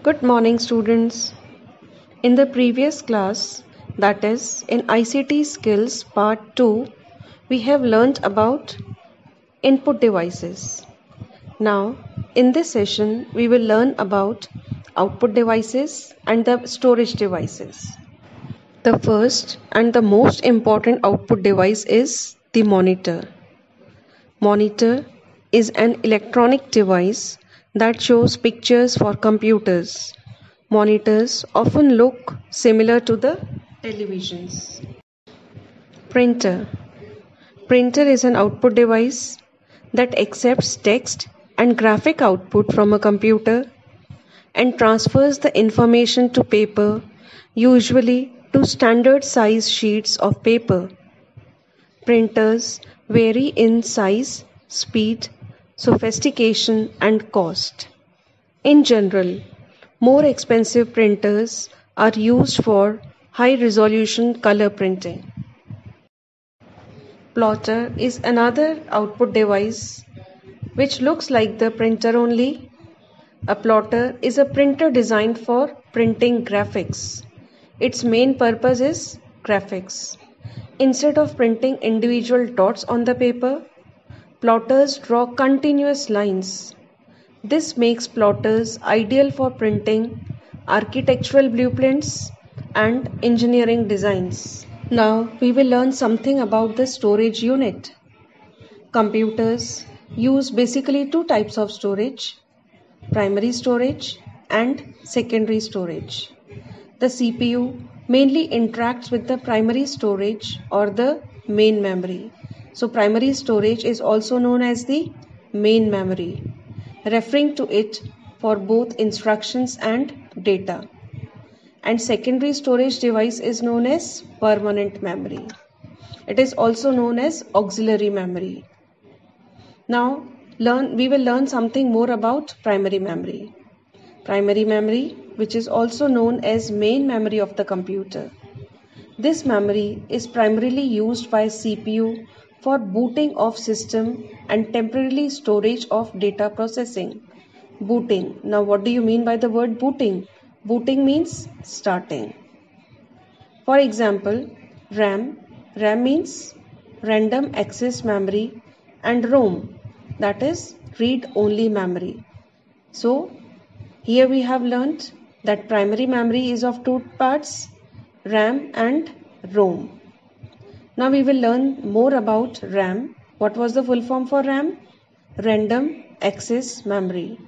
Good morning, students. In the previous class, that is in ICT Skills Part 2, we have learnt about input devices. Now, in this session, we will learn about output devices and the storage devices. The first and the most important output device is the monitor. Monitor is an electronic device that shows pictures for computers. Monitors often look similar to the televisions. Printer. Printer is an output device that accepts text and graphic output from a computer and transfers the information to paper, usually to standard size sheets of paper. Printers vary in size, speed, sophistication, and cost. In general, more expensive printers are used for high-resolution color printing. Plotter is another output device which looks like the printer only. A plotter is a printer designed for printing graphics. Its main purpose is graphics. Instead of printing individual dots on the paper, plotters draw continuous lines. This makes plotters ideal for printing architectural blueprints and engineering designs. Now we will learn something about the storage unit. Computers use basically two types of storage: primary storage and secondary storage. The CPU mainly interacts with the primary storage or the main memory. So primary storage is also known as the main memory, referring to it for both instructions and data. And secondary storage device is known as permanent memory. It is also known as auxiliary memory. Now we will learn something more about primary memory. Primary memory, which is also known as main memory of the computer. This memory is primarily used by CPU for booting of system and temporarily storage of data processing. Booting. Now what do you mean by the word booting? Booting means starting. For example, RAM. RAM means random access memory, and ROM, that is read only memory. So here we have learnt that primary memory is of two parts, RAM and ROM. Now we will learn more about RAM. What was the full form for RAM? Random access memory.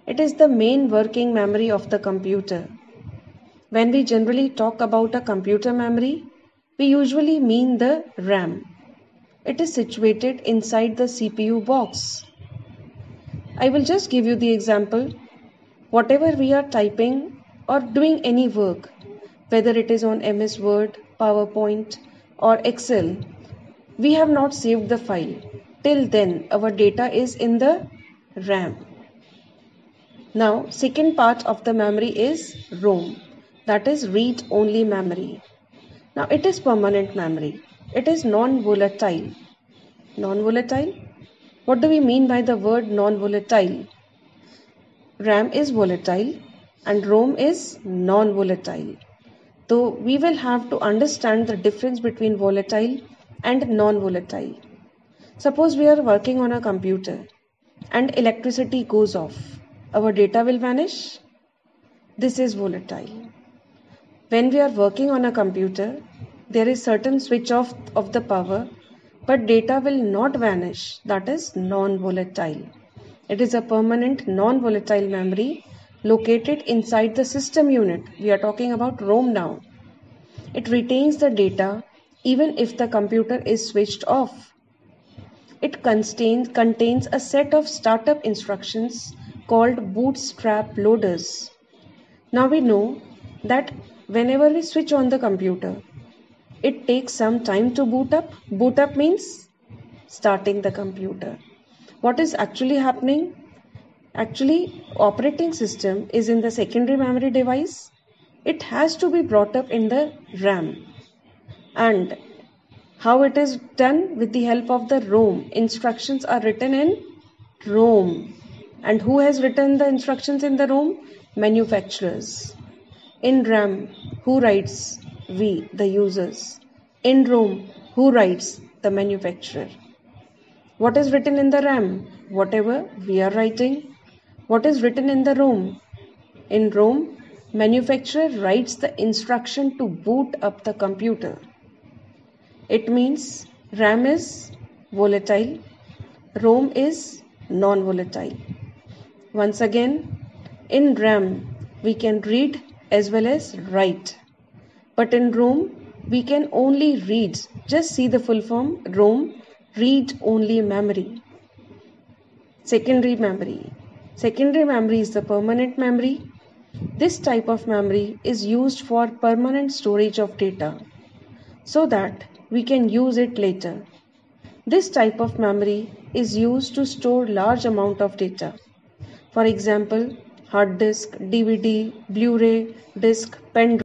It is the main working memory of the computer. When we generally talk about a computer memory, we usually mean the RAM. It is situated inside the CPU box. I will just give you the example. Whatever we are typing or doing any work, whether it is on MS Word, PowerPoint or Excel, we have not saved the file. Till then, our data is in the RAM. Now, second part of the memory is ROM, that is read-only memory. Now, it is permanent memory. It is non-volatile. Non-volatile? What do we mean by the word non-volatile? RAM is volatile and ROM is non-volatile. So, we will have to understand the difference between volatile and non-volatile. Suppose we are working on a computer and electricity goes off. Our data will vanish. This is volatile. When we are working on a computer, there is certain switch off of the power, but data will not vanish. That is non-volatile. It is a permanent non-volatile memory located inside the system unit. We are talking about ROM now. It retains the data even if the computer is switched off. It contains a set of startup instructions called bootstrap loaders. Now we know that whenever we switch on the computer, it takes some time to boot up. Boot up means starting the computer. What is actually happening? Actually, operating system is in the secondary memory device. It has to be brought up in the RAM. And how it is done? With the help of the ROM. Instructions are written in ROM. And who has written the instructions in the ROM? Manufacturers. In RAM, who writes? We, the users. In ROM, who writes? The manufacturer. What is written in the RAM? Whatever we are writing. What is written in the ROM? In ROM, manufacturer writes the instruction to boot up the computer. It means RAM is volatile, ROM is non-volatile. Once again, in RAM, we can read as well as write. But in ROM, we can only read. Just see the full form, ROM, read only memory. Secondary memory. Secondary memory is the permanent memory. This type of memory is used for permanent storage of data so that we can use it later. This type of memory is used to store large amount of data. For example, hard disk, DVD, Blu-ray, disc, pen